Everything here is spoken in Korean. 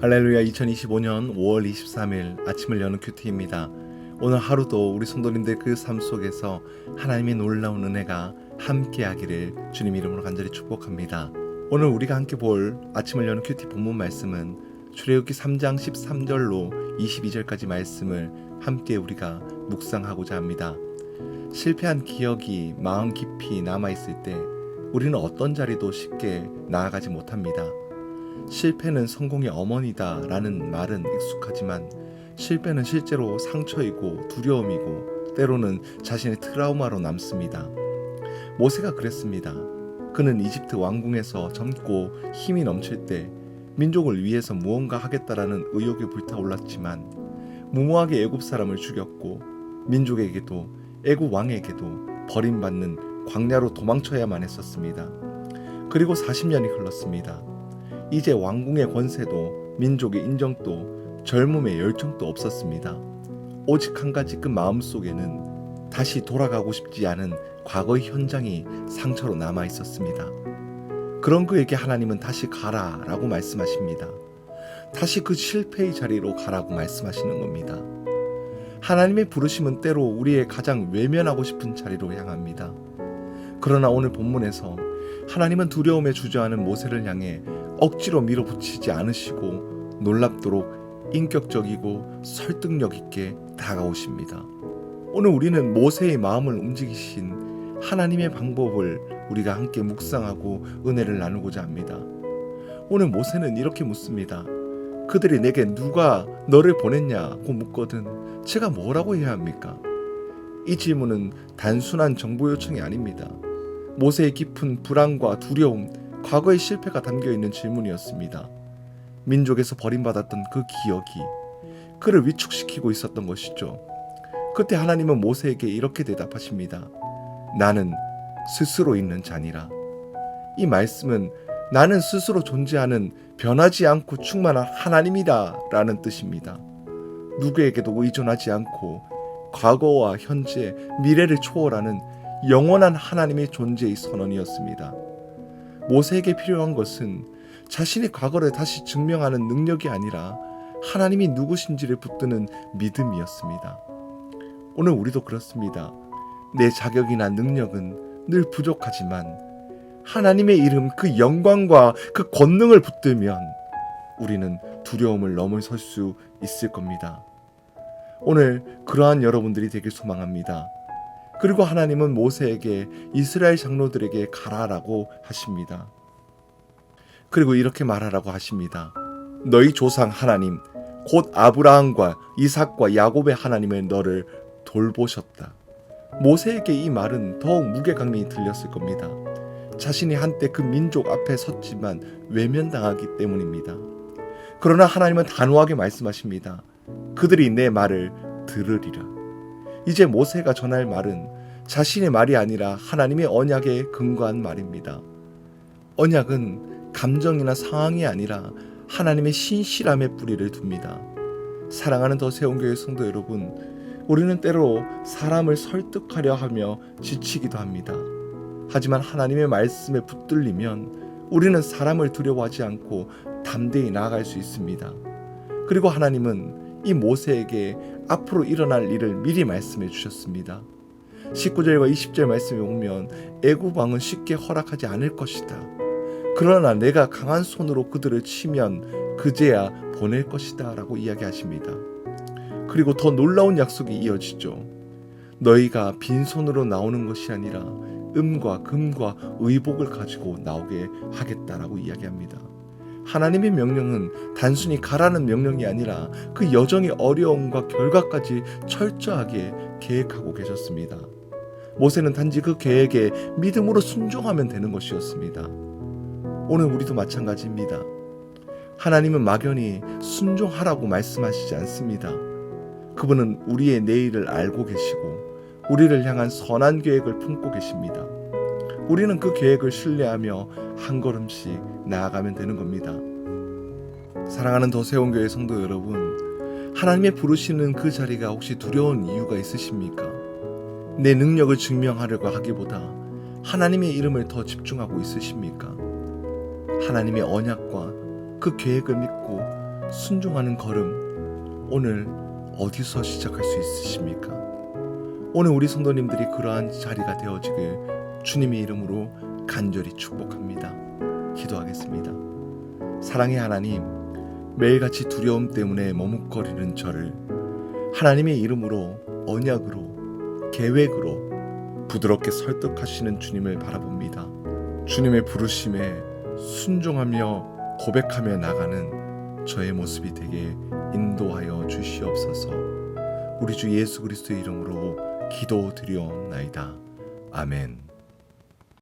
할렐루야. 2025년 5월 23일 아침을 여는 큐티입니다. 오늘 하루도 우리 성도님들 그 삶 속에서 하나님의 놀라운 은혜가 함께하기를 주님 이름으로 간절히 축복합니다. 오늘 우리가 함께 볼 아침을 여는 큐티 본문 말씀은 출애굽기 3장 13절로 22절까지 말씀을 함께 우리가 묵상하고자 합니다. 실패한 기억이 마음 깊이 남아있을 때 우리는 어떤 자리도 쉽게 나아가지 못합니다. 실패는 성공의 어머니다 라는 말은 익숙하지만 실패는 실제로 상처이고 두려움이고 때로는 자신의 트라우마로 남습니다. 모세가 그랬습니다. 그는 이집트 왕궁에서 젊고 힘이 넘칠 때 민족을 위해서 무언가 하겠다라는 의욕이 불타올랐지만 무모하게 애굽 사람을 죽였고 민족에게도 애굽 왕에게도 버림받는 광야로 도망쳐야만 했었습니다. 그리고 40년이 흘렀습니다. 이제 왕궁의 권세도 민족의 인정도 젊음의 열정도 없었습니다. 오직 한 가지 그 마음속에는 다시 돌아가고 싶지 않은 과거의 현장이 상처로 남아 있었습니다. 그런 그에게 하나님은 다시 가라 라고 말씀하십니다. 다시 그 실패의 자리로 가라고 말씀하시는 겁니다. 하나님의 부르심은 때로 우리의 가장 외면하고 싶은 자리로 향합니다. 그러나 오늘 본문에서 하나님은 두려움에 주저하는 모세를 향해 억지로 밀어붙이지 않으시고 놀랍도록 인격적이고 설득력 있게 다가오십니다. 오늘 우리는 모세의 마음을 움직이신 하나님의 방법을 우리가 함께 묵상하고 은혜를 나누고자 합니다. 오늘 모세는 이렇게 묻습니다. 그들이 내게 누가 너를 보냈냐고 묻거든 제가 뭐라고 해야 합니까? 이 질문은 단순한 정보 요청이 아닙니다. 모세의 깊은 불안과 두려움, 과거의 실패가 담겨있는 질문이었습니다. 민족에서 버림받았던 그 기억이 그를 위축시키고 있었던 것이죠. 그때 하나님은 모세에게 이렇게 대답하십니다. 나는 스스로 있는 자니라. 이 말씀은 나는 스스로 존재하는 변하지 않고 충만한 하나님이다 라는 뜻입니다. 누구에게도 의존하지 않고 과거와 현재, 미래를 초월하는 영원한 하나님의 존재의 선언이었습니다. 모세에게 필요한 것은 자신의 과거를 다시 증명하는 능력이 아니라 하나님이 누구신지를 붙드는 믿음이었습니다. 오늘 우리도 그렇습니다. 내 자격이나 능력은 늘 부족하지만 하나님의 이름, 그 영광과 그 권능을 붙들면 우리는 두려움을 넘어설 수 있을 겁니다. 오늘 그러한 여러분들이 되길 소망합니다. 그리고 하나님은 모세에게 이스라엘 장로들에게 가라라고 하십니다. 그리고 이렇게 말하라고 하십니다. 너희 조상 하나님 곧 아브라함과 이삭과 야곱의 하나님은 너를 돌보셨다. 모세에게 이 말은 더욱 무게감이 들렸을 겁니다. 자신이 한때 그 민족 앞에 섰지만 외면당하기 때문입니다. 그러나 하나님은 단호하게 말씀하십니다. 그들이 내 말을 들으리라. 이제 모세가 전할 말은 자신의 말이 아니라 하나님의 언약에 근거한 말입니다. 언약은 감정이나 상황이 아니라 하나님의 신실함의 뿌리를 둡니다. 사랑하는 더 세운교회 성도 여러분, 우리는 때로 사람을 설득하려 하며 지치기도 합니다. 하지만 하나님의 말씀에 붙들리면 우리는 사람을 두려워하지 않고 담대히 나아갈 수 있습니다. 그리고 하나님은 이 모세에게 앞으로 일어날 일을 미리 말씀해 주셨습니다. 19절과 20절 말씀에 보면 애굽 왕은 쉽게 허락하지 않을 것이다. 그러나 내가 강한 손으로 그들을 치면 그제야 보낼 것이다 라고 이야기하십니다. 그리고 더 놀라운 약속이 이어지죠. 너희가 빈손으로 나오는 것이 아니라 은과 금과 의복을 가지고 나오게 하겠다라고 이야기합니다. 하나님의 명령은 단순히 가라는 명령이 아니라 그 여정의 어려움과 결과까지 철저하게 계획하고 계셨습니다. 모세는 단지 그 계획에 믿음으로 순종하면 되는 것이었습니다. 오늘 우리도 마찬가지입니다. 하나님은 막연히 순종하라고 말씀하시지 않습니다. 그분은 우리의 내일을 알고 계시고 우리를 향한 선한 계획을 품고 계십니다. 우리는 그 계획을 신뢰하며 한 걸음씩 나아가면 되는 겁니다. 사랑하는 더 세운교회 성도 여러분, 하나님의 부르시는 그 자리가 혹시 두려운 이유가 있으십니까? 내 능력을 증명하려고 하기보다 하나님의 이름을 더 집중하고 있으십니까? 하나님의 언약과 그 계획을 믿고 순종하는 걸음 오늘 어디서 시작할 수 있으십니까? 오늘 우리 성도님들이 그러한 자리가 되어지길 주님의 이름으로 간절히 축복합니다. 기도하겠습니다. 사랑의 하나님, 매일같이 두려움 때문에 머뭇거리는 저를 하나님의 이름으로 언약으로 계획으로 부드럽게 설득하시는 주님을 바라봅니다. 주님의 부르심에 순종하며 고백하며 나가는 저의 모습이 되게 인도하여 주시옵소서. 우리 주 예수 그리스도의 이름으로 기도드리옵나이다. 아멘.